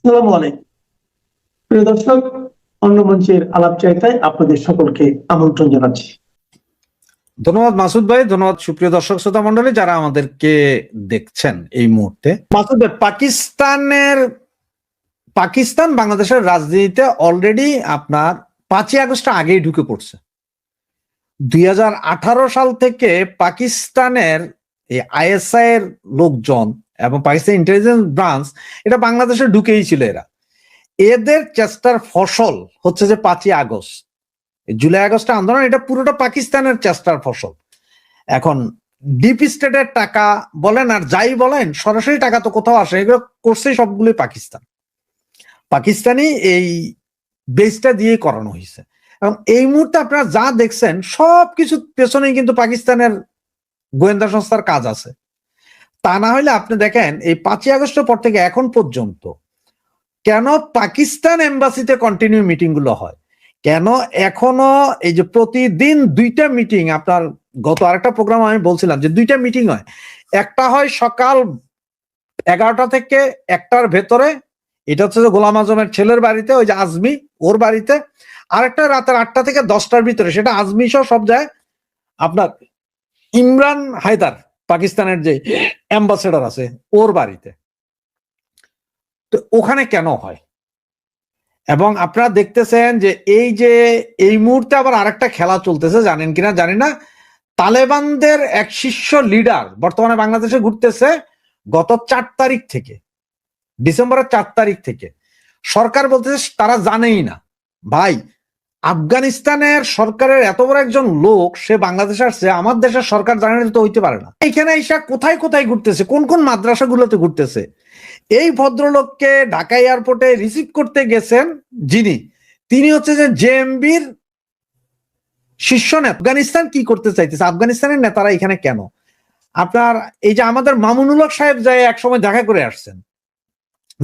আসসালামু আলাইকুম প্রিয় দর্শক, অন্য মঞ্চের আলাপচারিতায় আপনাদের সকলকে আমন্ত্রণ জানাচ্ছি। ধন্যবাদ মাসুদ ভাই, ধন্যবাদ সুপ্রিয় দর্শক শ্রোতা মন্ডলী যারা আমাদেরকে দেখছেন এই মুহূর্তে। মাসুদ ভাই, পাকিস্তান বাংলাদেশের রাজনীতিতে অলরেডি আপনার 5ই আগস্ট আগেই ঢুকে পড়ছে। 2018 সাল থেকে পাকিস্তানের এই আইএসআই এর লোকজন এবং পাকিস্তান ইন্টেলিজেন্স ব্রাঞ্চ এটা বাংলাদেশে ঢুকেই ছিল। এদের চেষ্টার ফসল হচ্ছে যে 5ই আগস্ট, জুলাই আগস্ট আন্দোলন, এটা পুরোটা পাকিস্তানের চেষ্টার ফসল। এখন ডিপ স্টেটের টাকা বলেন আর যাই বলেন, সরাসরি টাকা তো কোথাও আসে, এগুলো করছে সবগুলোই পাকিস্তানি এই বেসটা দিয়ে করানো হয়েছে। এবং এই মুহূর্তে আপনারা যা দেখছেন সবকিছু পেছনেই কিন্তু পাকিস্তানের গোয়েন্দা সংস্থার কাজ আছে। তা না হলে আপনি দেখেন এই 5ই আগস্টের পর থেকে এখন পর্যন্ত কেন পাকিস্তান এম্বাসিতে কন্টিনিউ মিটিং গুলো হয়, কেন এখনো এই যে প্রতিদিন 2টা মিটিং, আপনার গত আরেকটা প্রোগ্রাম আমি বলছিলাম যে 2টা মিটিং হয়। একটা হয় সকাল 11টা থেকে 1টার ভেতরে, এটা হচ্ছে যে গোলাম আজমের ছেলের বাড়িতে, ওই যে আজমি ওর বাড়িতে। আরেকটা রাতের 8টা থেকে 10টার ভিতরে, সেটা আজমি সহ সব যায় আপনার ইমরান হায়দার, পাকিস্তানের যে অ্যাম্বাসেডর আছে, ওর বাড়িতে। তো ওখানে কেন হয়? এবং আপনারা দেখতেছেন যে এই মুহূর্তে আবার আরেকটা খেলা চলতেছে, জানেন কিনা জানি না। তালেবানদের এক শীর্ষ লিডার বর্তমানে বাংলাদেশে ঘুরতেছে গত 4 তারিখ থেকে, ডিসেম্বরের 4 তারিখ থেকে। সরকার বলতেছে তারা জানেই না। ভাই, আফগানিস্তানের সরকারের এত বড় একজন লোক সে বাংলাদেশে আসছে, আমার দেশের সরকার জানে না তো হইতে পারে না। এখানে ঈশা কোথায় কোথায় ঘুরতেছে, কোন কোন মাদ্রাসাগুলোতে ঘুরতেছে। এই ভদ্রলোককে ঢাকা এয়ারপোর্টে রিসিভ করতে গেছেন তিনি হচ্ছে যে জেএমবির শীর্ষ নেতা। আফগানিস্তান কি করতে চাইতেছে, আফগানিস্তানের নেতারা এখানে কেন? আপনার এই যে আমাদের মামুনুল হক সাহেব যায় একসময় দেখা করে আসছেন,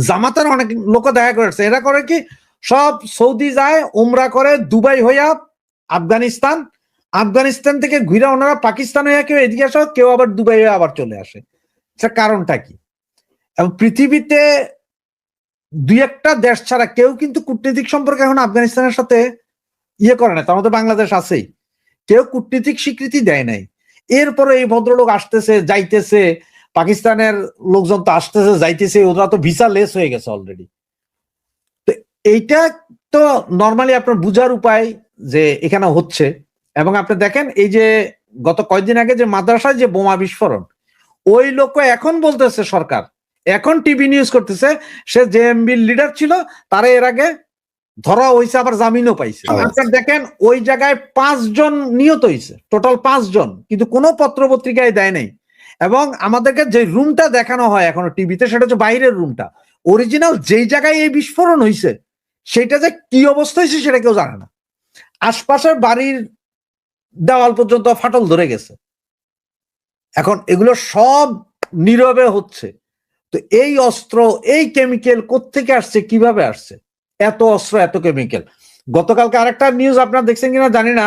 জামাতের অনেক লোক দেখা করে আসছে। এরা করে কি, সব সৌদি যায়, উমরা করে, দুবাই হইয়া আফগানিস্তান থেকে ঘুরে ওনারা পাকিস্তান হইয়া কেউ এদিকে আসে, কেউ আবার দুবাই হয়ে আবার চলে আসে। কারণটা কি? এবং পৃথিবীতে 2-1টা দেশ ছাড়া কেউ কিন্তু কূটনৈতিক সম্পর্ক এখন আফগানিস্তানের সাথে করে না। তার মধ্যে বাংলাদেশ আছেই, কেউ কূটনৈতিক স্বীকৃতি দেয় নাই। এরপরে এই ভদ্রলোক আসতেছে যাইতেছে, পাকিস্তানের লোকজন তো আসতেছে যাইতেছে, ওরা তো ভিসা লেস হয়ে গেছে অলরেডি। তো এইটা তো নর্মালি আপনার বুঝার উপায় যে এখানে হচ্ছে। এবং আপনি দেখেন এই যে গত কয়েকদিন আগে যে মাদ্রাসায় যে বোমা বিস্ফোরণ, ওই লোক এখন বলতেছে সরকার, এখন টিভি নিউজ করতেছে সে জেএমবির লিডার ছিল, তারা এর আগে ধরা হয়েছে, আবার জামিনও পাইছে। আপনার দেখেন ওই জায়গায় 5 জন নিহত হয়েছে, টোটাল 5 জন, কিন্তু কোনো পত্র পত্রিকায় দেয় নাই। এবং আমাদেরকে যে রুমটা দেখানো হয় এখনো টিভিতে, সেটা হচ্ছে বাইরের রুমটা। অরিজিনাল যেই জায়গায় এই বিস্ফোরণ হয়েছে সেটা যে কি অবস্থা হয়েছে সেটা কেউ জানে না। আশপাশের বাড়ির দেওয়াল পর্যন্ত ফাটল ধরে গেছে। এখন এগুলো সব নীরবে হচ্ছে। তো এই অস্ত্র, এই কেমিক্যাল কোত্থেকে আসছে, কিভাবে আসছে এত অস্ত্র, এত কেমিক্যাল? গতকালকে আরেকটা নিউজ আপনারা দেখছেন কিনা জানি না,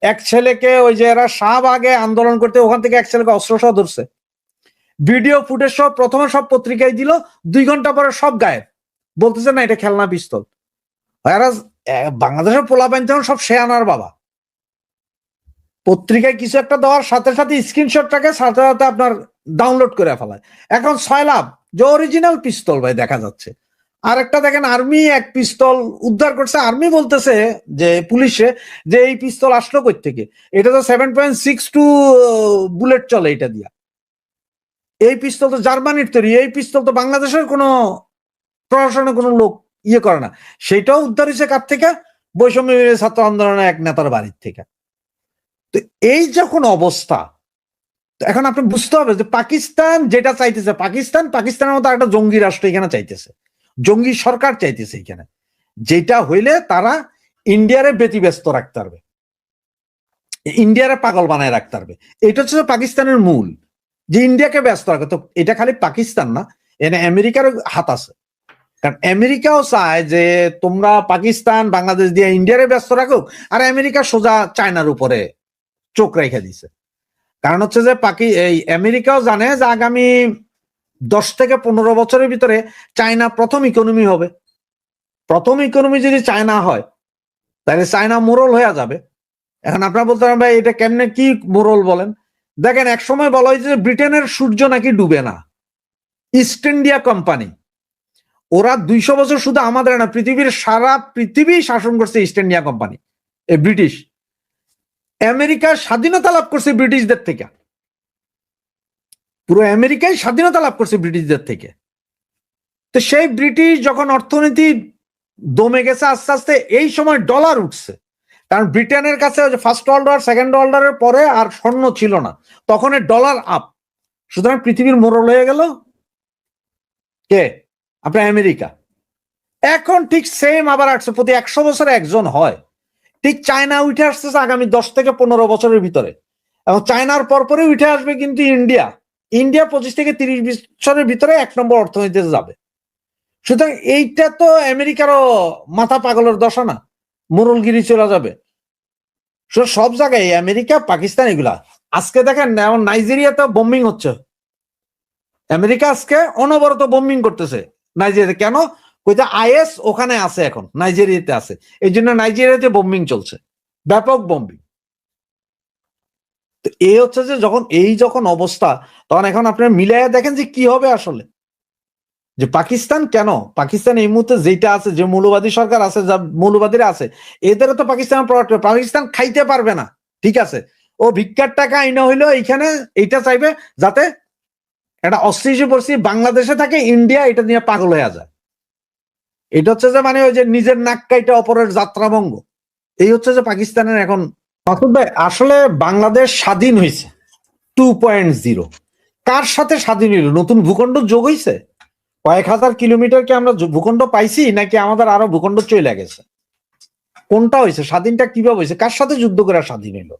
এক ছেলেকে ওই যে এরা শাহবাগে আন্দোলন করতে, ওখান থেকে এক ছেলেকে অস্ত্র সহ ধরছে, ভিডিও ফুটেজ সব প্রথমে সব পত্রিকায় দিল, 2 ঘন্টা পরে সব গায়েব, বলতেছে না এটা খেলনা পিস্তল। বাংলাদেশের পোলাপাইন তখন সব শেয়ানার বাবা, পত্রিকায় কিছু একটা দেওয়ার সাথে সাথে স্ক্রিনশটটাকে সাথে সাথে আপনার ডাউনলোড করে ফেলায়। এখন 6 লাভ যে অরিজিনাল পিস্তল ভাই দেখা যাচ্ছে। আর একটা দেখেন আর্মি এক পিস্তল উদ্ধার করছে, আর্মি বলতেছে যে পুলিশে যে এই পিস্তল আসলো কই থেকে, এটা তো 7.62 বুলেট চলে এটা দিয়া। এই পিস্তল তো জার্মানির তৈরি, এই পিস্তল তো বাংলাদেশের কোনো প্রশাসনের কোনো লোক করে না। সেটাও উদ্ধার হয়েছে কার থেকে? বৈষম্য ছাত্র আন্দোলনের এক নেতার বাড়ির থেকে। তো এই যখন অবস্থা, এখন আপনি বুঝতে হবে যে পাকিস্তান যেটা চাইতেছে, পাকিস্তানের মতো একটা জঙ্গি রাষ্ট্র এখানে চাইতেছে, জঙ্গি সরকার চাইতেছে এখানে, যেটা হইলে তারা ইন্ডিয়ারে ব্যতিব্যস্ত রাখতে পারবে, ইন্ডিয়ারে পাগল বানায় রাখতে পারবে। এটা হচ্ছে পাকিস্তানের মূল, যে ইন্ডিয়াকে ব্যস্ত রাখে। তো এটা খালি পাকিস্তান না, এনে আমেরিকার হাত আছে। কারণ আমেরিকাও চায় যে তোমরা পাকিস্তান বাংলাদেশ দিয়ে ইন্ডিয়ারে ব্যস্ত রাখো, আর আমেরিকা সোজা চায়নার উপরে চোখ রেখে দিছে। কারণ হচ্ছে যে এই আমেরিকাও জানে যে আগামী 10 থেকে 15 বছরের ভিতরে চায়না প্রথম ইকোনমি হবে। প্রথম ইকোনমি যদি চায়না হয় তাহলে চায়না মোরল হয়ে যাবে। এখন আপনারা বলতে পারেন ভাই এটা কেমনে, কি মোরল বলেন? দেখেন, এক সময় বলা হয়েছে যে ব্রিটেনের সূর্য নাকি ডুবে না। ইস্ট ইন্ডিয়া কোম্পানি, ওরা 200 বছর শুধু আমাদের না, পৃথিবীর সারা পৃথিবী শাসন করছে ইস্ট ইন্ডিয়া কোম্পানি, এই ব্রিটিশ। আমেরিকা স্বাধীনতা লাভ করছে ব্রিটিশদের থেকে, পুরো আমেরিকায় স্বাধীনতা লাভ করছে ব্রিটিশদের থেকে। তো সেই ব্রিটিশ যখন অর্থনীতি দমে গেছে আস্তে আস্তে, এই সময় ডলার উঠছে, কারণ ব্রিটেনের কাছে first world war, second world ওয়ারের পরে আর স্বর্ণ ছিল না, তখন ডলার আপ। সুতরাং পৃথিবীর মোড়ল হয়ে গেল কে? আপনার আমেরিকা। এখন ঠিক সেম আবার আসছে, প্রতি 100 বছরে একজন হয়। ঠিক চায়না উঠে আসতেছে আগামী 10 থেকে 15 বছরের ভিতরে, এবং চায়নার পরপরে উঠে আসবে কিন্তু ইন্ডিয়া। ইন্ডিয়া 25 থেকে 30 বছরের ভিতরে 1 নম্বর অর্থনীতিতে যাবে। সুতরাং এইটা তো আমেরিকারও মাথা পাগলের দশা না, মোরলগিরি চলে যাবে সব জায়গায়, আমেরিকা, পাকিস্তান, এগুলা। আজকে দেখেন নাইজেরিয়াতে বোম্বিং হচ্ছে, আমেরিকা আজকে অনবরত বোম্বিং করতেছে নাইজেরিয়াতে। কেন? কইতে আইএস ওখানে আছে, এখন নাইজেরিয়াতে আছে, এই জন্য নাইজেরিয়াতে বোম্বিং চলছে, ব্যাপক বোম্বিং। তো এই হচ্ছে যে যখন অবস্থা, তখন এখন আপনারা মিলাইয়া দেখেন যে কি হবে আসলে। যে পাকিস্তান কেন, পাকিস্তান এই মুহূর্তে যেটা আছে, যে মৌলবাদী সরকার আছে, যা মৌলবাদীরা আছে, এদেরও তো পাকিস্তান খাইতে পারবে না। ঠিক আছে, ও ভিক্ষার টাকা আইনা হইলো এইখানে, এইটা চাইবে যাতে একটা অস্থিতিশীল পরিস্থিতি বাংলাদেশে থাকে, ইন্ডিয়া এটা নিয়ে পাগল হয়ে যায়। এটা হচ্ছে যে মানে ওই যে নিজের নাক কাইটা অপরের যাত্রাভঙ্গ, এই হচ্ছে যে পাকিস্তানের এখন। মাসুদ ভাই, আসলে বাংলাদেশ স্বাধীন হয়েছে 2.0। কার সাথে স্বাধীন হইল? নতুন ভূখণ্ড যোগ হয়েছে? কয়েক হাজার কিলোমিটার কি আমরা ভূখণ্ড পাইছি, নাকি আমাদের আরো ভূখণ্ড চলে গেছে? কোনটা হয়েছে? স্বাধীনটা কিভাবে হয়েছে? কার সাথে যুদ্ধ করে স্বাধীন হইলো?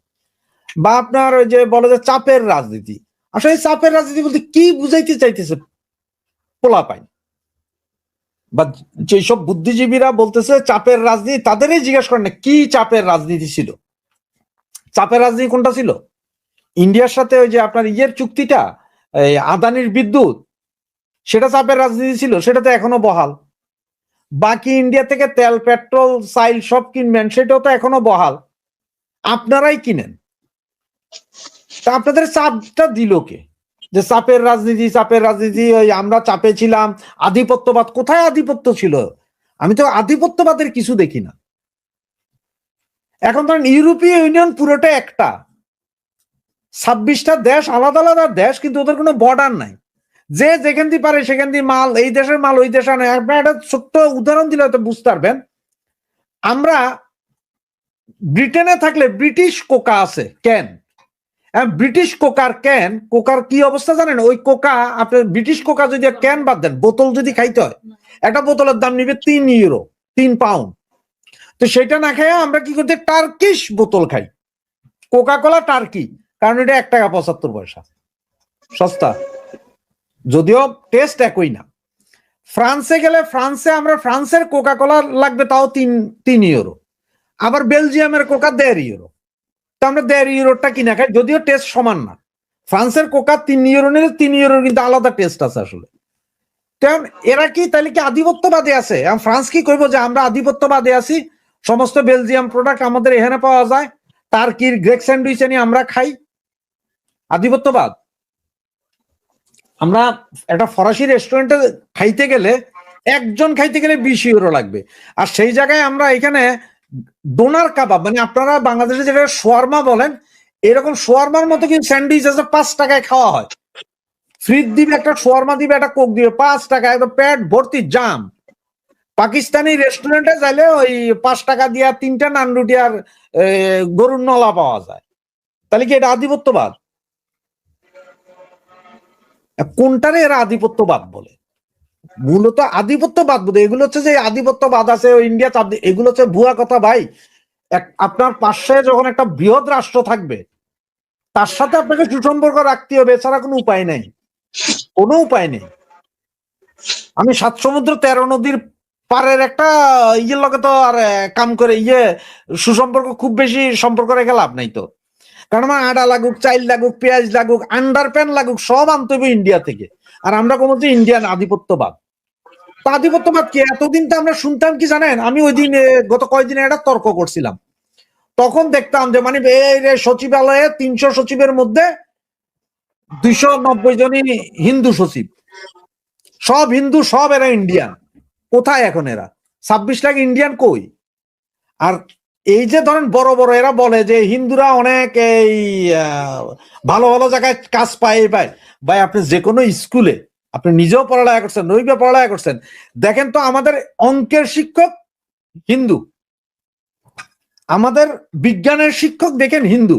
বা আপনার ওই যে বলে যে চাপের রাজনীতি, আসলে চাপের রাজনীতি বলতে কি বুঝাইতে চাইতেছে পোলাপাইন? বা যেসব বুদ্ধিজীবীরা বলতেছে চাপের রাজনীতি, তাদেরই জিজ্ঞাসা করেন না কি চাপের রাজনীতি ছিল। চাপের রাজনীতি কোনটা ছিল? ইন্ডিয়ার সাথে ওই যে আপনার ইয়ের চুক্তিটা, এই আদানির বিদ্যুৎ, সেটা চাপের রাজনীতি ছিল, সেটা তো এখনো বহাল। বাকি ইন্ডিয়া থেকে তেল, পেট্রোল, সাইল সব কিনবেন, সেটাও তো এখনো বহাল, আপনারাই কিনেন। তা আপনাদের চাপটা দিল কে? যে চাপের রাজনীতি, চাপের রাজনীতি, ওই আমরা চাপে ছিলাম, আধিপত্যবাদ। কোথায় আধিপত্য ছিল? আমি তো আধিপত্যবাদের কিছু দেখি না। এখন ধরেন ইউরোপীয় ইউনিয়ন পুরোটা একটা, 26টা দেশ, আলাদা আলাদা দেশ, কিন্তু ওদের কোনো বর্ডার নাই। যে যেখান দিয়ে পারে সেখান দিয়ে মাল, এই দেশের মাল ওই দেশে আনে। আপনার একটা ছোট্ট উদাহরণ দিলে হয়তো বুঝতে পারবেন। আমরা ব্রিটেনে থাকলে ব্রিটিশ কোকা আছে, ক্যান, ব্রিটিশ কোকার ক্যান, কোকার কি অবস্থা জানেন? ওই কোকা, আপনার ব্রিটিশ কোকা যদি ক্যান বাদ দেন, বোতল যদি খাইতে হয়, একটা বোতলের দাম নিবে 3 ইউরো, 3 পাউন্ড। তো সেটা না খাই আমরা কি করতে, টার্কিশ বোতল খাই, কোকা কোলা টার্কি, কারণ এটা 1 টাকা 75 পয়সা, সস্তা, যদিও টেস্ট একই না। ফ্রান্সে গেলে ফ্রান্সে আমরা ফ্রান্সের কোকা কোলা লাগবে তাও 3 ইউরো, আবার বেলজিয়ামের কোকা 1.5 ইউরো। তো আমরা 1.5 ইউরোটা কিনা খাই, যদিও টেস্ট সমান না। ফ্রান্সের কোকা 3 ইউরো নিলে 3 ইউরোর কিন্তু আলাদা টেস্ট আছে আসলে। কারণ এরা কি তাহলে কি আধিপত্যবাদে আছে? ফ্রান্স কি করবো যে আমরা আধিপত্যবাদে আছি, সমস্ত বেলজিয়াম প্রোডাক্ট আমাদের এখানে পাওয়া যায়, টার্কির গ্রেক স্যান্ডউইচ এনে আমরা খাই, আধিপত্যবাদ? আমরা একটা ফরাসি রেস্টুরেন্টে খাইতে গেলে, একজন খাইতে গেলে 20 ইউরো লাগবে, আর সেই জায়গায় আমরা এখানে ডোনার কাবাব, মানে আপনারা বাংলাদেশে যেটা শোয়ারমা বলেন, এরকম শোয়ারমার মতো কিন্তু স্যান্ডউইচ আছে, 5 টাকায় খাওয়া হয়। ফ্রিজ দিবে, একটা শোয়ারমা দিবে, একটা কোক দিবে, 5 টাকা, একদম পেট ভর্তি জাম। পাকিস্তানি রেস্টুরেন্টে যাইলে ওই 5 টাকা দিয়া 3টা নান রুটি আর গরুর নলা পাওয়া যায়। তাহলে কি এটা আধিপত্যবাদ? কোনটারে এরা আধিপত্যবাদ বলে? মূলত আধিপত্যবাদ বলে এগুলো হচ্ছে যে আধিপত্যবাদ আছে, ইন্ডিয়া চাপ, এগুলো হচ্ছে ভুয়া কথা ভাই। আপনার পাশে যখন একটা বৃহৎ রাষ্ট্র থাকবে, তার সাথে আপনাকে সুসম্পর্ক রাখতে হবে, এছাড়া কোনো উপায় নেই, কোনো উপায় নেই। আমি 7 সমুদ্র 13 নদীর পারের একটা ইয়ের লগে তো আর কাম করে সুসম্পর্ক, খুব বেশি সম্পর্ক রেখে লাভ নাই তো। কারণ আমার আটা লাগুক, চাইল লাগুক, পেঁয়াজ লাগুক, আন্ডার প্যান্ট লাগুক, সব আনতে হবে ইন্ডিয়া থেকে। আর আমরা কোনো যে ইন্ডিয়ান আধিপত্যবাদ। তো আধিপত্যবাদ কি এতদিন তো আমরা শুনতাম কি জানেন, আমি ওই দিন গত কয়েকদিন একটা তর্ক করছিলাম, তখন দেখতাম যে মানে এই সচিবালয়ে 300 সচিবের মধ্যে 290 জনই হিন্দু সচিব, সব হিন্দু, সব এরা ইন্ডিয়ান। কোথায় এখন এরা 26 লাখ ইন্ডিয়ান কই? আর এই যে ধরেন বড় বড় এরা বলে যে হিন্দুরা অনেক এই ভালো ভালো জায়গায় কাজ পায় ভাই আপনি যে কোনো স্কুলে আপনি নিজেও পড়ালেখা করছেন, নইবে পড়ালেখা করছেন, দেখেন তো আমাদের অঙ্কের শিক্ষক হিন্দু, আমাদের বিজ্ঞানের শিক্ষক দেখেন হিন্দু,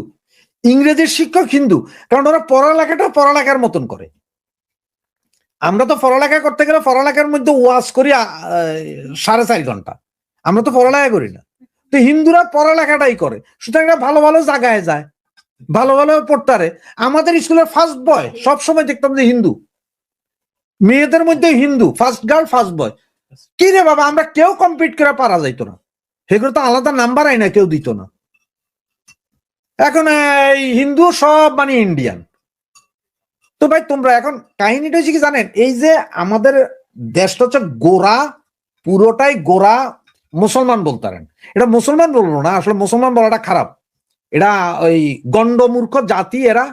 ইংরেজির শিক্ষক হিন্দু, কারণ ওরা পড়ালেখাটা পড়ালেখার মতন করে। আমরা তো পড়ালেখা করতে গেলে পড়ালেখার মধ্যে ওয়াজ করি 4.5 ঘন্টা, আমরা তো পড়ালেখা করি না। তো হিন্দুরা পড়ালেখাটাই করে, সুতরাং ভালো ভালো জায়গায় যায়, ভালো ভালো পড়তারে। আমাদের স্কুলের ফার্স্ট বয় সবসময় দেখতাম যে হিন্দু, মেয়েদের মধ্যে Hindu, first girl first boy. কি রে বাবা, আমরা কেউ কম্পিট করে পারা যাইতো না, সেগুলো তো আলাদা নাম্বার আইনা কেউ দিত না। এখন এই হিন্দু সব মানে ইন্ডিয়ান। তো ভাই তোমরা এখন কাহিনীটা হচ্ছে কি জানেন, এই যে আমাদের দেশটা হচ্ছে গোরা, পুরোটাই গোরা মুসলমান বলতারেন। এটা মুসলমান বলবো না, আসলে মুসলমান বলাটা খারাপ, এটা ওই গন্ডমূর্খ জাতি। এরা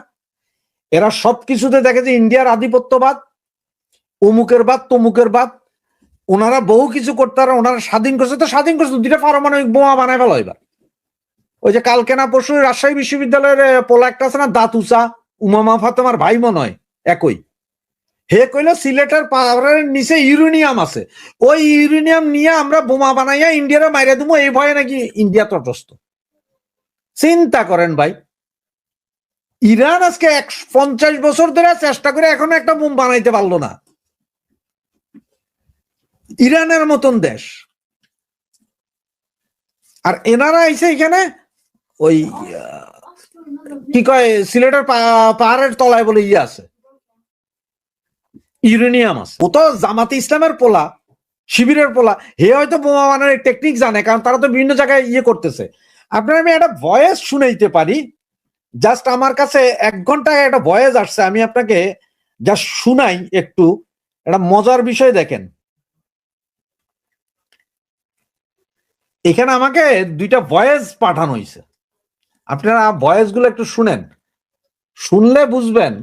এরা সবকিছুতে দেখে যে ইন্ডিয়ার আধিপত্যবাদ, অমুকের বাদ তমুকের বাদ, ওনারা বহু কিছু করতে পারে, ওনারা স্বাধীন করছে তো স্বাধীন করছে, 2টা পারমাণবিক বোমা বানায় ফেলো এবার। ওই যে কালকে না পরশু রাজশাহী বিশ্ববিদ্যালয়ের পোলা একটা আছে না, দাতুচা, উমামা ফাতেমার ভাই মনে হয় একই, হে কইল সিলেটের পাহাড়ের নিচে ইউরেনিয়াম আছে, ওই ইউরেনিয়াম নিয়ে আমরা বোমা বানাইয়া ইন্ডিয়ারে মাইরা দেবো, এই ভয়ে নাকি ইন্ডিয়া তটস্থ। চিন্তা করেন ভাই, ইরান আজকে 50 বছর ধরে চেষ্টা করে এখনো একটা বোম বানাইতে পারলো না, ইরানের মতন দেশ। আর এনারা এসে এখানে ওই কি কয় সিলেটের পাহাড়ের তলায় বলে ইয়ে আছে, ইউরেনিয়াম আছে। ও তো জামাতে ইসলামের পোলা, শিবিরের পোলা, হে হয়তো বোমা বানানোর টেকনিক জানে, কারণ তারা তো বিভিন্ন জায়গায় ইয়ে করতেছে। আপনার আমি একটা ভয়েস শুনাইতে পারি, জাস্ট আমার কাছে 1 ঘন্টা একটা ভয়েস আসছে, আমি আপনাকে জাস্ট শুনাই একটু, একটা মজার বিষয় দেখেন। এখানে আমাকে 2টা ভয়েস পাঠানো হয়েছে, আপনারা ভয়েস গুলো একটু শুনেন, শুনলে বুঝবেন।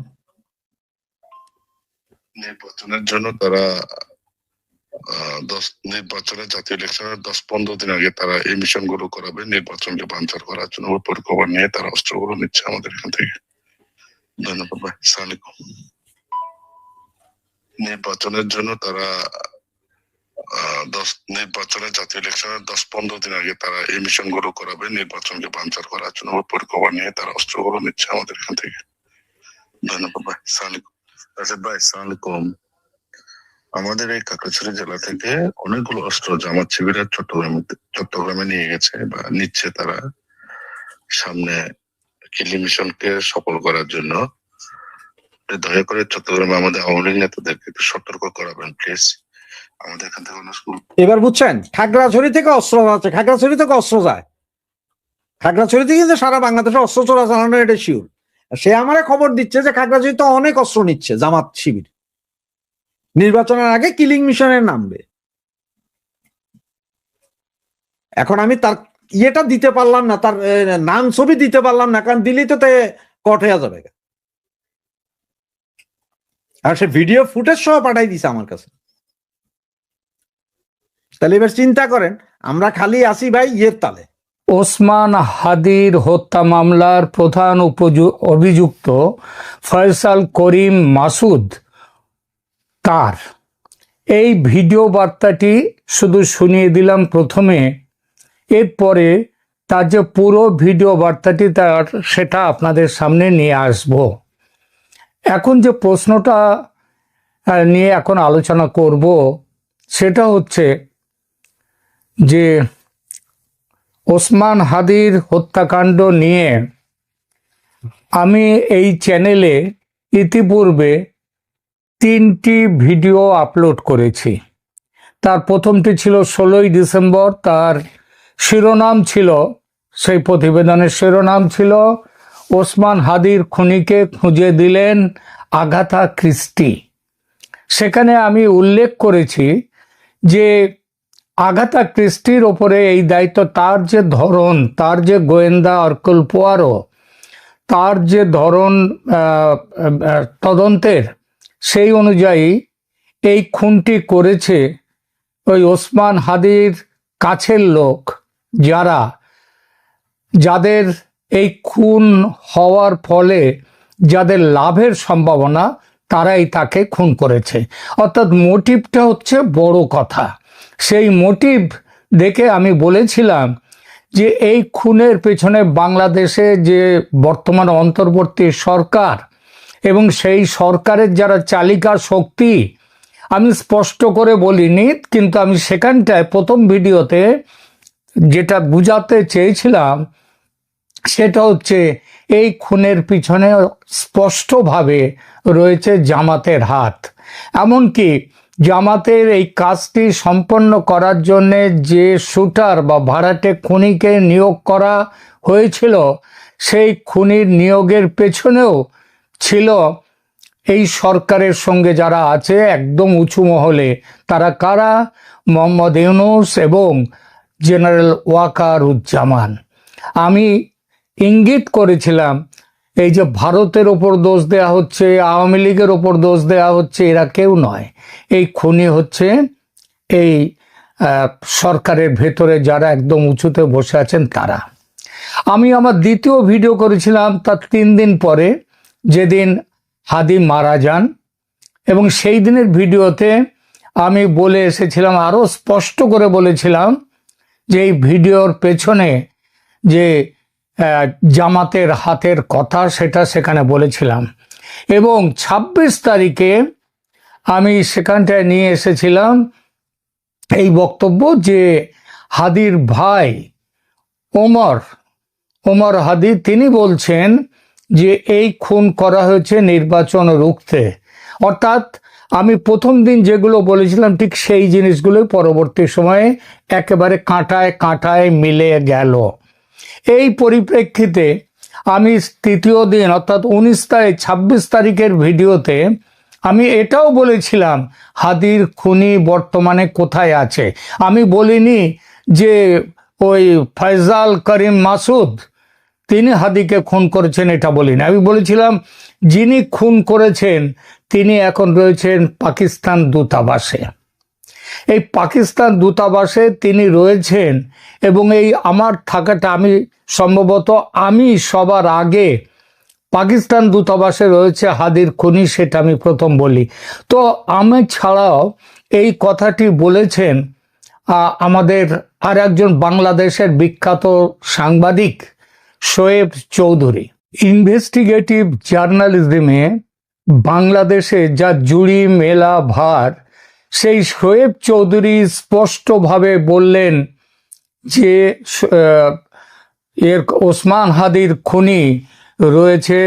নির্বাচনের জন্য তারা নির্বাচনের জাতীয় ইলেকশনের 10-15 দিন আগে তারা এই মিশন গুলো করাবে, নির্বাচনকে বানচাল করার জন্য পরিকল্পনা নিয়ে তারা অস্ত্রগুলো নিচ্ছে আমাদের এখান থেকে। ধন্যবাদ ভাই, আসসালামু আলাইকুম। নির্বাচনের জন্য তারা নির্বাচনের জাতীয় ইলেকশনের 10-15 দিন আগে তারা এই মিশন গুলো করাবে, নির্বাচনকে বানচাল করার জন্য পরিকল্পনা নিয়ে তারা অস্ত্রগুলো নিচ্ছে আমাদের এখান থেকে। ধন্যবাদ ভাই, আসসালামু আলাইকুম। আচ্ছা ভাই, আসসালামু আলাইকুম। আমাদের এই খাগড়াছড়ি জেলা থেকে অনেকগুলো অস্ত্র জামাত শিবিরের চট্টগ্রামে নিয়ে গেছে বা নিচ্ছে তারা, সামনে কিলি মিশনকে সফল করার জন্য। দয়া করে চট্টগ্রামে আমাদের আওয়ামী লীগ নেতাদেরকে একটু সতর্ক করাবেন প্লিজ। আমাদের এখান থেকে অনেক স্কুল। এবার বুঝছেন, খাগড়াছড়ি থেকে অস্ত্র যাচ্ছে, খাগড়াছড়ি থেকে অস্ত্র যায়, খাগড়াছড়ি থেকে যে সারা বাংলাদেশে অস্ত্র চোরা চালানো এটা শিওর। সে আমারে খবর দিচ্ছে যে খাগড়াছড়িতে অনেক অস্ত্র নিচ্ছে জামাত শিবির, নির্বাচনের আগে কিলিং মিশনের নামবে। এখন আমি তার ইয়েটা দিতে পারলাম না, তার নাম ছবি দিতে পারলাম না, কারণ দিলেই তো কট হয়ে যাবে। আর সে ভিডিও ফুটেজ সহ পাঠাই দিছে আমার কাছে। তাহলে এবার চিন্তা করেন, আমরা খালি আসি ভাই ইয়ের তালে। ওসমান হাদির হত্যা মামলার প্রধান অভিযুক্ত ফয়সাল করিম মাসুদ, তার এই ভিডিও বার্তাটি শুধু শুনিয়ে দিলাম প্রথমে, এরপরে তার যে পুরো ভিডিও বার্তাটি তার সেটা আপনাদের সামনে নিয়ে আসব। এখন যে প্রশ্নটা নিয়ে এখন আলোচনা করব সেটা হচ্ছে যে ওসমান হাদির হত্যাকাণ্ড নিয়ে আমি এই চ্যানেলে ইতিপূর্বে 3টি ভিডিও আপলোড করেছি। তার প্রথমটি ছিল 16ই ডিসেম্বর, তার শিরোনাম ছিল, সেই প্রতিবেদনের শিরোনাম ছিল ওসমান হাদির খুনিকে খুঁজে দিলেন আগাথা ক্রিস্টি। সেখানে আমি উল্লেখ করেছি যে আগাথা ক্রিস্টির ওপরে এই দায়িত্ব, তার যে ধরন, তার যে গোয়েন্দা অর্কুল পোয়ারো, তার যে ধরন তদন্তের, সেই অনুযায়ী এই খুনটি করেছে ওই ওসমান হাদির কাছের লোক, যাদের এই খুন হওয়ার ফলে যাদের লাভের সম্ভাবনা, তারাই তাকে খুন করেছে। অর্থাৎ মোটিভটা হচ্ছে বড় কথা। সেই মোটিভ দেখে আমি বলেছিলাম যে এই খুনের পেছনে বাংলাদেশে যে বর্তমান অন্তর্বর্তী সরকার এবং সেই সরকারের যারা চালিকা শক্তি, আমি স্পষ্ট করে বলিনি, কিন্তু আমি সেখানটায় প্রথম ভিডিওতে যেটা বুঝাতে চেয়েছিলাম সেটা হচ্ছে এই খুনের পিছনে স্পষ্টভাবে রয়েছে জামাতের হাত। এমনকি জামাতের এই কাজটি সম্পন্ন করার জন্য যে শুটার বা ভাড়াটে খুনিকে নিয়োগ করা হয়েছিল, সেই খুনির নিয়োগের পেছনেও ছিল এই সরকারের সঙ্গে যারা আছে একদম উঁচু মহলে। তারা কারা? মোহাম্মদ ইউনূস এবং জেনারেল ওয়াকারুজ্জামান। আমি ইঙ্গিত করেছিলাম এই যে ভারতের ওপর দোষ দেয়া হচ্ছে, আওয়ামী লীগের ওপর দোষ দেয়া হচ্ছে, এরা কেউ নয়। এই খুনি হচ্ছে এই সরকারের ভেতরে যারা একদম উঁচুতে বসে আছেন তারা। আমি আমার দ্বিতীয় ভিডিও করেছিলাম তার 3 দিন পরে, যেদিন হাদি মারা যান, এবং সেই দিনের ভিডিওতে আমি বলে এসেছিলাম, আরো স্পষ্ট করে বলেছিলাম যে এই ভিডিওর পেছনে যে জামাতের হাতের কথা, সেটা সেখানে বলেছিলাম। এবং 26 তারিখে আমি সেখানটায় নিয়ে এসেছিলাম এই বক্তব্য যে হাদির ভাই ওমর হাদি, তিনি বলছেন যে এই খুন করা হয়েছে নির্বাচন রুখতে। অর্থাৎ আমি প্রথম দিন যেগুলো বলেছিলাম ঠিক সেই জিনিসগুলোই পরবর্তী সময়ে একেবারে কাঁটায় কাঁটায় মিলে গেল। এই পরিপ্রেক্ষিতে আমি তৃতীয় দিন অর্থাৎ 26 তারিখের ভিডিওতে আমি এটাও বলেছিলাম হাদির খুনি বর্তমানে কোথায় আছে। আমি বলিনি যে ওই ফয়জাল করিম মাসুদ তিনি হাদিকে খুন করেছেন, এটা বলিনি। আমি বলেছিলাম যিনি খুন করেছেন তিনি এখন রয়েছেন পাকিস্তান দূতাবাসে। এই পাকিস্তান দূতাবাসে তিনি রয়েছেন, এবং এই আমার থাকাটা, আমি সম্ভবত আমি সবার আগে পাকিস্তান দূতাবাসে রয়েছে হাদির খুনি, সেটা আমি প্রথম বলি। তো আমি ছাড়াও এই কথাটি বলেছেন আমাদের আর একজন বাংলাদেশের বিখ্যাত সাংবাদিক শোয়েব চৌধুরী। ইনভেস্টিগেটিভ জার্নালিজমে বাংলাদেশে যা জুড়ি মেলা ভার, সেই শোয়েব চৌধুরী স্পষ্টভাবে বললেন যে ওসমান হাদির খুনি রয়েছে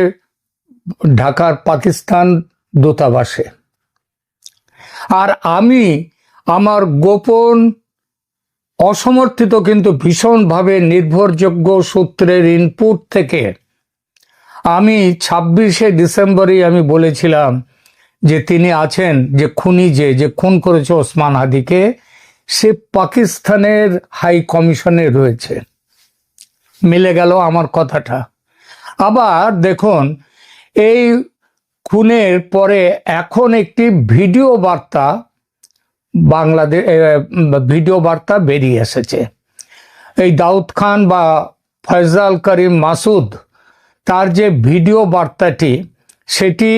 ঢাকার পাকিস্তান দূতাবাসে। আর আমি আমার গোপন, অসমর্থিত কিন্তু ভীষণভাবে নির্ভরযোগ্য সূত্রের ইনপুট থেকে আমি 26শে ডিসেম্বরই আমি বলেছিলাম যে তিনি আছেন, যে খুনি যে খুন করেছে ওসমান হাদিকে, সে পাকিস্তানের হাই কমিশনে রয়েছে। মিলে গেল আমার কথাটা। আবার দেখুন, এই খুনের পরে এখন একটি ভিডিও বার্তা বেরিয়ে এসেছে। এই দাউদ খান বা ফয়জাল করিম মাসুদ, তার যে ভিডিও বার্তাটি, সেটি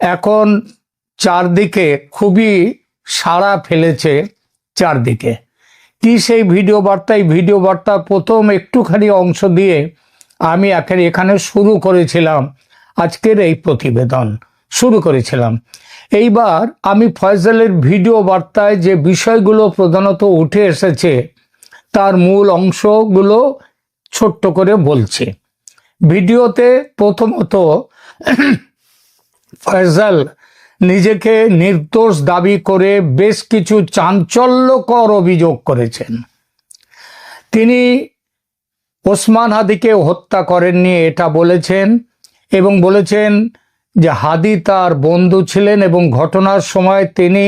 এখন চারদিকে খুবই সাড়া ফেলেছে চারদিকে। কি সেই ভিডিও বার্তা? এই ভিডিও বার্তা প্রথম একটুখানি অংশ দিয়ে আমি এখানে শুরু করেছিলাম আজকের এই প্রতিবেদন শুরু করেছিলাম। এইবার আমি ফয়জালের ভিডিও বার্তায় যে বিষয়গুলো প্রধানত উঠে এসেছে তার মূল অংশগুলো ছোট্ট করে বলছি। ভিডিওতে প্রথমত ফয়জাল নিজেকে নির্দোষ দাবি করে বেশ কিছু চাঞ্চল্যকর অভিযোগ করেছেন। তিনি ওসমান হাদিকে হত্যা করেননি এটা বলেছেন, এবং বলেছেন যে হাদি তার বন্ধু ছিলেন এবং ঘটনার সময় তিনি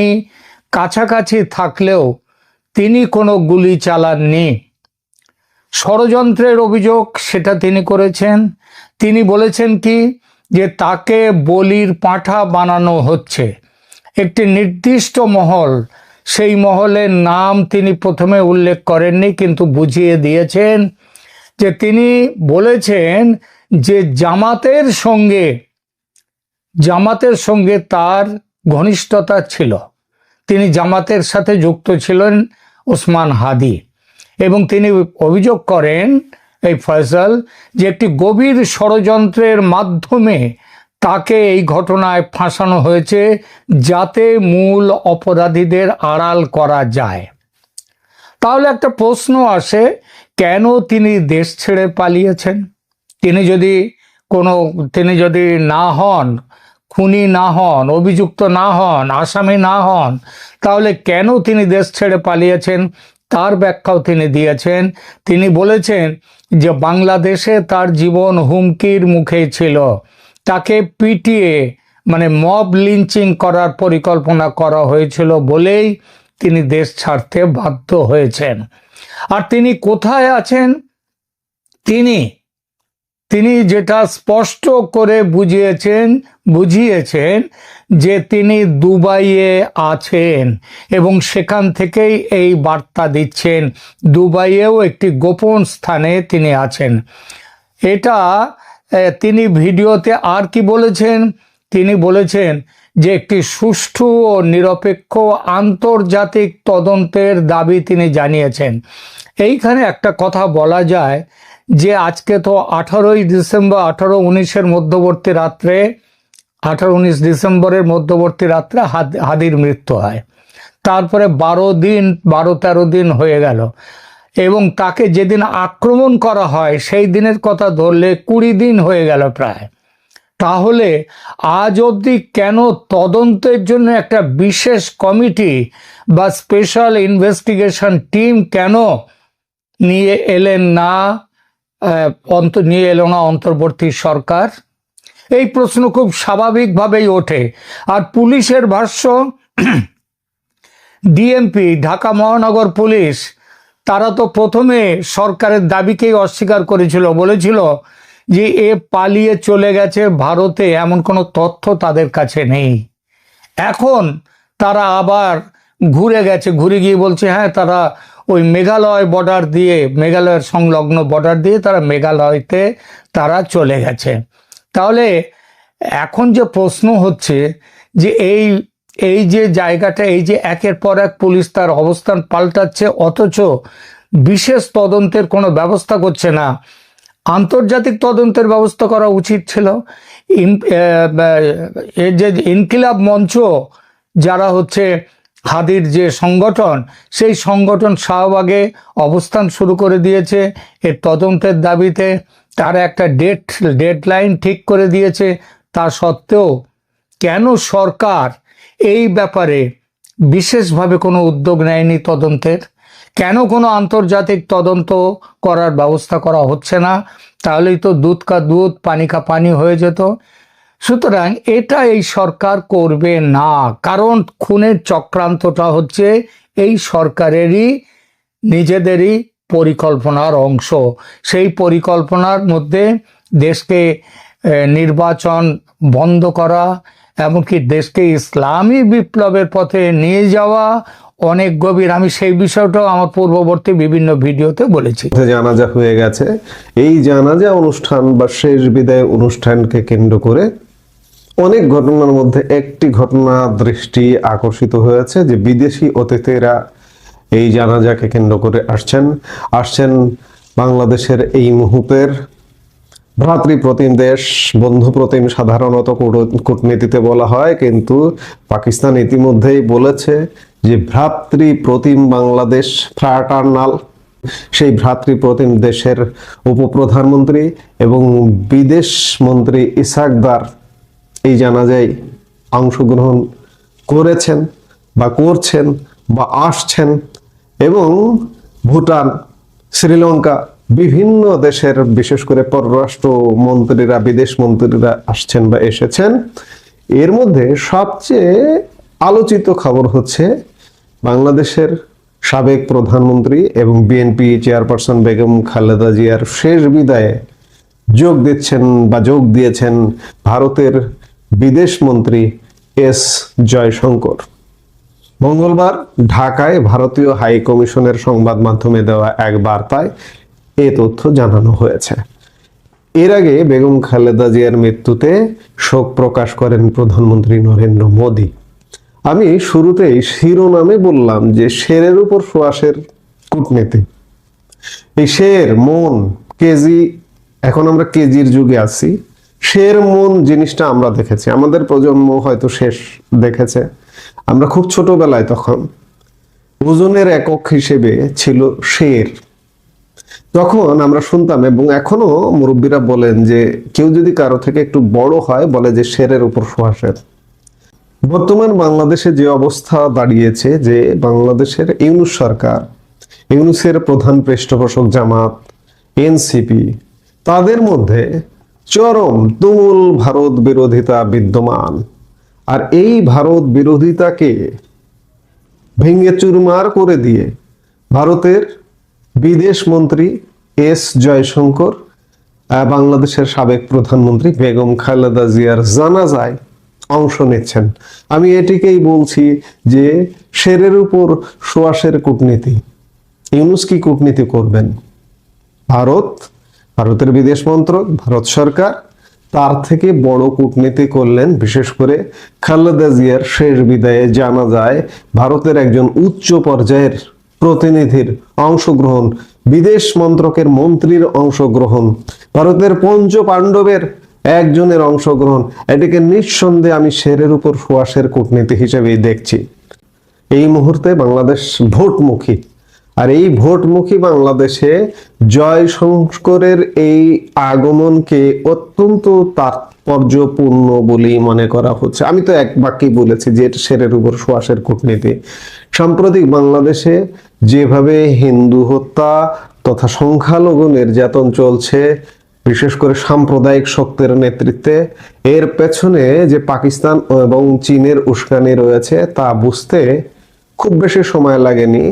কাছাকাছি থাকলেও তিনি কোনো গুলি চালাননি। ষড়যন্ত্রের অভিযোগ সেটা তিনি করেছেন। তিনি বলেছেন কি যে তাকে বলির পাঁঠা বানানো হচ্ছে। একটি নির্দিষ্ট মহল, সেই মহলের নাম তিনি প্রথমে উল্লেখ করেননি, কিন্তু বুঝিয়ে দিয়েছেন যে তিনি বলেছেন যে জামাতের সঙ্গে তার ঘনিষ্ঠতা ছিল, তিনি জামাতের সাথে যুক্ত ছিলেন ওসমান হাদি, এবং তিনি অভিযোগ করেন এই ফয়সাল যে একটি গভীর ষড়যন্ত্রের মাধ্যমে তাকে এই ঘটনায় ফাঁসানো হয়েছে যাতে মূল অপরাধীদের আড়াল করা যায়। তাহলে একটা প্রশ্ন আসে, কেন তিনি দেশ ছেড়ে পালিয়েছেন? তিনি যদি না হন, খুনি না হন, অভিযুক্ত না হন, আসামি না হন, তাহলে কেন তিনি দেশ ছেড়ে পালিয়েছেন তার ব্যাখ্যাও তিনি দিয়েছেন। তিনি বলেছেন যে বাংলাদেশে তার জীবন হুমকির মুখে ছিল, তাকে পিটিয়ে মব লিঞ্চিং করার পরিকল্পনা করা হয়েছিল বলেই তিনি দেশ ছাড়তে বাধ্য হয়েছেন। আর তিনি কোথায় আছেন? তিনি যেটা স্পষ্ট করে বুঝিয়েছেন যে তিনি দুবাইয়ে আছেন এবং সেখান থেকেই এই বার্তা দিচ্ছেন। দুবাইয়েও একটি গোপন স্থানে তিনি আছেন। এটা তিনি ভিডিওতে আর কি বলেছেন? তিনি বলেছেন যে একটি সুষ্ঠু ও নিরপেক্ষ আন্তর্জাতিক তদন্তের দাবি তিনি জানিয়েছেন। এইখানে একটা কথা বলা যায় যে আজকে তো 18ই ডিসেম্বর, 18-19-এর মধ্যবর্তী রাত্রে, 18-19 ডিসেম্বরের মধ্যবর্তী রাত্রে হাদির মৃত্যু হয়। তারপরে 12-13 দিন হয়ে গেল, এবং তাকে যেদিন আক্রমণ করা হয় সেই দিনের কথা ধরলে 20 দিন হয়ে গেল প্রায়। তাহলে আজ অবধি কেন তদন্তের জন্য একটা বিশেষ কমিটি বা স্পেশাল ইনভেস্টিগেশন টিম কেন নিয়ে এলো না অন্তর্বর্তী সরকার? এই প্রশ্ন খুব স্বাভাবিকভাবেই ওঠে। আর পুলিশের ভাষ্য, ডিএমপি ঢাকা মহানগর পুলিশ, তারা তো প্রথমে সরকারের দাবিকেই অস্বীকার করেছিল, বলেছিল যে এ পালিয়ে চলে গেছে ভারতে, এমন কোনো তথ্য তাদের কাছে নেই। এখন তারা আবার ঘুরে গিয়ে বলছে হ্যাঁ, তারা ওই মেঘালয়ের সংলগ্ন বর্ডার দিয়ে তারা মেঘালয়তে তারা চলে গেছে। তাহলে এখন যে প্রশ্ন হচ্ছে যে এই যে জায়গাটা, এই যে একের পর এক পুলিশ তার অবস্থান পাল্টাচ্ছে, অথচ বিশেষ তদন্তের কোনো ব্যবস্থা করছে না। আন্তর্জাতিক তদন্তের ব্যবস্থা করা উচিত ছিল। এর যে ইনকিলাব মঞ্চ, যারা হচ্ছে হাদির যে সংগঠন, সেই সংগঠন শাহবাগে অবস্থান শুরু করে দিয়েছে এর তদন্তের দাবিতে। তারা একটা ডেডলাইন ঠিক করে দিয়েছে। তা সত্ত্বেও কেন সরকার এই ব্যাপারে বিশেষভাবে কোনো উদ্যোগ নেয়নি তদন্তের? কেন কোনো আন্তর্জাতিক তদন্ত করার ব্যবস্থা করা হচ্ছে না? তাহলেই তো দুধ কা দুধ পানি কা পানি হয়ে যেত। সুতরাং এটা এই সরকার করবে না, কারণ খুনের চক্রান্তটা হচ্ছে এই সরকারেরই নিজেদেরই পরিকল্পনার অংশ। সেই পরিকল্পনার মধ্যে দেশকে নির্বাচন বন্ধ করা, এমনকি দেশকে ইসলামী বিপ্লবের পথে নিয়ে যাওয়া অনেক গভীর। আমি সেই বিষয়টাও আমার পূর্ববর্তী বিভিন্ন ভিডিওতে বলেছি। জানাজা হয়ে গেছে, এই জানাজা অনুষ্ঠান বা শেষ বিদায় অনুষ্ঠানকে কেন্দ্র করে অনেক ঘটনার মধ্যে একটি ঘটনা দৃষ্টি আকর্ষিত হয়েছে, যে বিদেশি অতিথিরা এই জানাজাকে কেন্দ্র করে আসছেন বাংলাদেশের এই মুহূর্তের ভ্রাতৃপ্রতিম দেশ, বন্ধুপ্রতিম সাধারণত কূটনীতিতে বলা হয়, কিন্তু পাকিস্তান ইতিমধ্যেই বলেছে যে ভ্রাতৃপ্রতিম বাংলাদেশ, ফ্রাটার্নাল, সেই ভ্রাতৃপ্রতিম দেশের উপপ্রধানমন্ত্রী এবং বিদেশ মন্ত্রী ইসাকদার এই জানাজায় অংশগ্রহণ করেছেন বা করছেন বা আসছেন। এবং ভুটান, শ্রীলঙ্কা বিভিন্ন দেশের বিশেষ করে পররাষ্ট্র মন্ত্রীরা, বিদেশ মন্ত্রীরা আসছেন বা এসেছেন। এর মধ্যে সবচেয়ে আলোচিত খবর হচ্ছে বাংলাদেশের সাবেক প্রধানমন্ত্রী এবং বিএনপি চেয়ারপারসন বেগম খালেদা জিয়ার শেষ বিদায়ে যোগ দিয়েছেন ভারতের বিদেশ মন্ত্রী এস জয়শঙ্কর। মঙ্গলবার ঢাকায় ভারতীয় হাই কমিশনের সংবাদ মাধ্যমে দেওয়া এক বার্তায় এ তথ্য জানানো হয়েছে। এর আগে বেগম খালেদা জিয়ার মৃত্যুতে শোক প্রকাশ করেন প্রধানমন্ত্রী নরেন্দ্র মোদী। আমি শুরুতেই শিরোনামে বললাম যে শেরের উপর সোয়াশের কূটনীতি। এই শের, মন, কেজি, এখন আমরা কেজির যুগে আছি। শের, মন জিনিসটা আমরা দেখেছি, আমাদের প্রজন্ম হয়তো শেষ দেখেছে। আমরা খুব ছোটবেলায় তখন ওজনের একক হিসেবে ছিল শের। তখন আমরা শুনতাম, এবং এখনো মুরব্বীরা বলেন যে কেউ যদি কারো থেকে একটু বড় হয় বলে যে শেরের উপর সোয়াশের। বর্তমান বাংলাদেশে যে অবস্থা দাঁড়িয়েছে, যে বাংলাদেশের ইউনূস সরকার, ইউনূসের প্রধান পৃষ্ঠপোষক জামাত, এনসিপি, তাদের মধ্যে চরম তুমুল ভারত বিরোধিতা বিদ্যমান। আর এই ভারত বিরোধিতাকে ভেঙে চুরমার করে দিয়ে ভারতের বিদেশ মন্ত্রী এস জয়শঙ্কর বাংলাদেশের সাবেক প্রধানমন্ত্রী বেগম খালেদা জিয়ার জানাজায় অংশ নিচ্ছেন। আমি এটিকেই বলছি যে শেরের উপর সোয়াশের কূটনীতি। ইউনূস কি কূটনীতি করবেন? ভারতের বিদেশ মন্ত্রক, ভারত সরকার তার থেকে বড় কূটনীতি করলেন বিশেষ করে খালেদা জিয়ার শেষ বিদায়ে জানাজায় ভারতের একজন উচ্চ পর্যায়ের প্রতিনিধির অংশগ্রহণ, বিদেশ মন্ত্রকের মন্ত্রীর অংশগ্রহণ, ভারতের পঞ্চ পাণ্ডবের একজনের অংশগ্রহণ। এটিকে নিঃসন্দেহে আমি শেরের উপর সোয়াশের কূটনীতি হিসেবেই দেখছি। এই মুহূর্তে বাংলাদেশ ভোটমুখী, আর এই ভোটমুখী বাংলাদেশে জয়শঙ্করের এই আগমনকে অত্যন্ত তাৎপর্যপূর্ণ বলেই মনে করা হচ্ছে। আমি তো এক বাক্যেই বলেছি যে এটা শেরের উপর সোয়াশের কূটনীতি। সাম্প্রতিক বাংলাদেশে যেভাবে হিন্দু হত্যা তথা সংখ্যালঘু নির্যাতন চলছে, বিশেষ করে সাম্প্রদায়িক শক্তির নেতৃত্বে, এর পেছনে যে পাকিস্তান এবং চীনের উস্কানি রয়েছে তা বুঝতে খুব বেশি সময় লাগেনি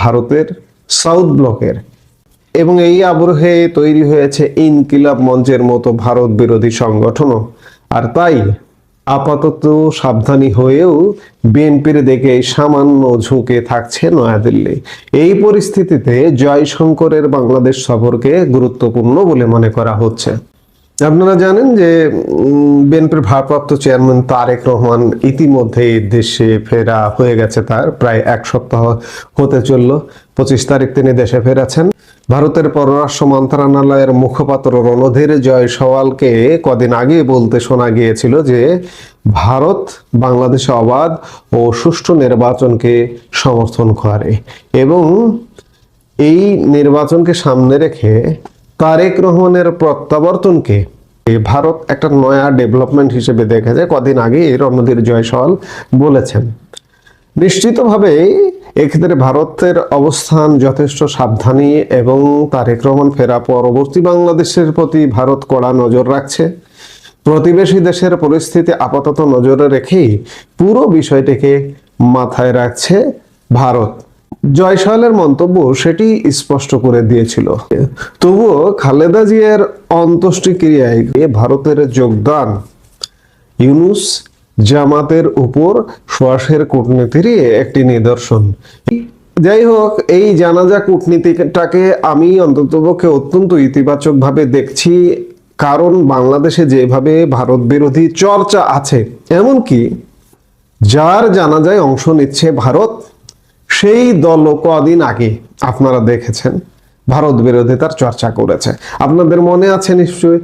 ভারতের সাউথ ব্লকের। এবং এই আবহে তৈরি হয়েছে ইনকিলাব মঞ্চের মতো ভারত বিরোধী সংগঠনও। আর তাই আপাতত সাবধানী হয়েও বিএনপির দিকে সামান্য ঝুঁকে থাকছে নয়াদিল্লি। এই পরিস্থিতিতে জয়শঙ্করের বাংলাদেশ সফরকে গুরুত্বপূর্ণ বলে মনে করা হচ্ছে। আপনারা জানেন যে বিএনপির ভারপ্রাপ্ত চেয়ারম্যান তারেক রহমান ইতিমধ্যে দেশে ফেরা হয়ে গেছে, তার প্রায় এক সপ্তাহ হতে চলল। 25 তারিখ তিনি দেশে ফেরেছেন। ভারতের পররাষ্ট্র মন্ত্রণালয়ের মুখপাত্র রণধীর জয়সওয়ালকে কদিন আগে বলতে শোনা গিয়েছিল যে ভারত বাংলাদেশে অবাধ ও সুষ্ঠু নির্বাচনকে সমর্থন করে, এবং এই নির্বাচনকে সামনে রেখে তারেক রহমানের প্রত্যাবর্তনকে ভারত একটা নয়া ডেভেলপমেন্ট হিসেবে দেখেছে। কদিন আগে রণধীর জয়সওয়াল বলেছেন। নিশ্চিতভাবে এক্ষেত্রে ভারতের অবস্থান যথেষ্ট সাবধানী, এবং তারেক রহমান ফেরা পরবর্তী বাংলাদেশের প্রতি ভারত কড়া নজর রাখছে। প্রতিবেশী দেশের পরিস্থিতি আপাতত নজরে রেখেই পুরো বিষয়টিকে মাথায় রাখছে ভারত। জয়সওয়ালের মন্তব্য সেটি স্পষ্ট করে দিয়েছিল। তবুও খালেদা জিয়ার অন্ত্যেষ্টিক্রিয়ায় ভারতের যোগদান ইউনূস জামাতের উপর সোয়াশের কূটনীতিরই একটি নিদর্শন। যাই হোক, এই জানাজা কূটনীতিটাকে আমি অন্ততপক্ষে অত্যন্ত ইতিবাচক ভাবে দেখছি, কারণ বাংলাদেশে যেভাবে ভারত বিরোধী চর্চা আছে, এমনকি যার জানাজায় অংশ নিচ্ছে ভারত, সেই দল কদিন আগে আপনারা দেখেছেন ভারত বিরোধিতার চর্চা করেছে। আপনাদের মনে আছে নিশ্চয়ই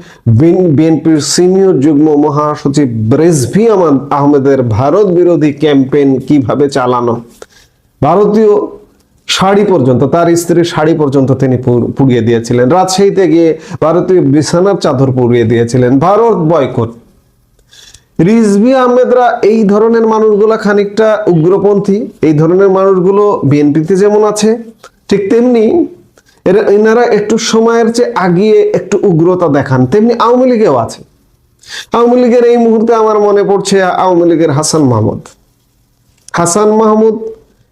বিএনপির সিনিয়র যুগ্ম মহাসচিব রেজভী আহমেদের ভারত বিরোধী ক্যাম্পেইন কিভাবে চালানো, ভারতীয় শাড়ি পর্যন্ত, তার স্ত্রীর শাড়ি পর্যন্ত তিনি পুড়িয়ে দিয়েছিলেন। রাজশাহীতে গিয়ে ভারতীয় বিছানার চাদর পুড়িয়ে দিয়েছিলেন। ভারত বয়কট। রিজভী আহমেদরা, এই ধরনের মানুষগুলো খানিকটা উগ্রপন্থী। এই ধরনের মানুষগুলো বিএনপিতে যেমন আছে, ঠিক তেমনি এনারা একটু সময়ের চেয়ে আগিয়ে একটু উগ্রতা দেখান, তেমনি আওয়ামী লীগেও আছে। আওয়ামী লীগের এই মুহূর্তে আমার মনে পড়ছে আওয়ামী লীগের হাসান মাহমুদ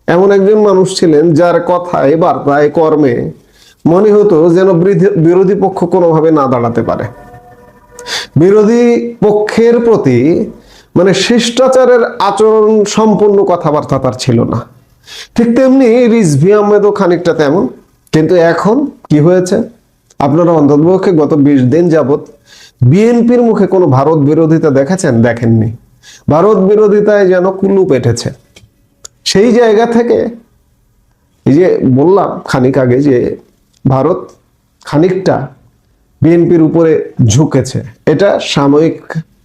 এমন একজন মানুষ ছিলেন যার কথায়, বার্তায়, কর্মে মনে হতো যেন বিরোধী পক্ষ কোনোভাবে না দাঁড়াতে পারে। বিরোধী পক্ষের প্রতি মানে শিষ্টাচারের আচরণ সম্পূর্ণ কথাবার্তা তার ছিল না। ঠিক তেমনি রিজভী আহমেদও খানিকটা তেমন। কিন্তু এখন কি হয়েছে, আপনারা অন্ততপক্ষে গত 20 দিন যাবত বিএনপির মুখে কোনো ভারত বিরোধিতা দেখেছেন? দেখেননি। ভারত বিরোধিতায় যেন কুলু পেটেছে। সেই জায়গা থেকে এই যে বললাম খানিক আগে যে ভারত খানিকটা বিএনপির উপরে ঝুঁকেছে, এটা সাময়িক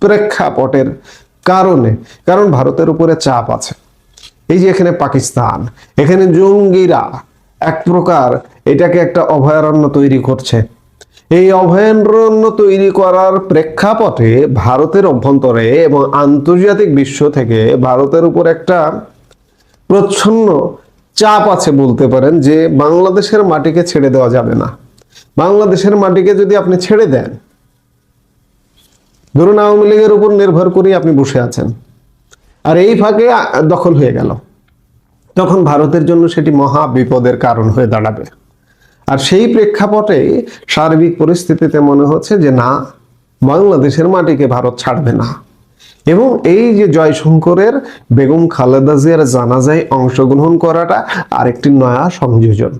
প্রেক্ষাপটের কারণে, কারণ ভারতের উপরে চাপ আছে। এই যে এখানে পাকিস্তান, এখানে জঙ্গিরা এক প্রকার এটাকে একটা অভয়ারণ্য তৈরি করছে। এই অভয়ারণ্য তৈরি করার প্রেক্ষাপটে ভারতের অভ্যন্তরে এবং আন্তর্জাতিক বিশ্ব থেকে ভারতের উপর একটা প্রচ্ছন্ন চাপ আছে বলতে পারেন, যে বাংলাদেশের মাটিকে ছেড়ে দেওয়া যাবে না। বাংলাদেশের মাটিকে যদি আপনি ছেড়ে দেন, ধরুন আওয়ামী লীগের উপর নির্ভর করে আপনি বসে আছেন, আর এই ফাঁকে দখল হয়ে গেল, তখন ভারতের জন্য সেটি মহা বিপদের কারণ হয়ে দাঁড়াবে। আর সেই প্রেক্ষাপটে সার্বিক পরিস্থিতিতে মনে হচ্ছে যে না, বাংলাদেশের মাটিকে ভারত ছাড়বে না। এবং এই যে জয়শঙ্করের বেগম খালেদা জিয়ার জানাজায় অংশগ্রহণ করাটা আরেকটি নয়া সংযোজন।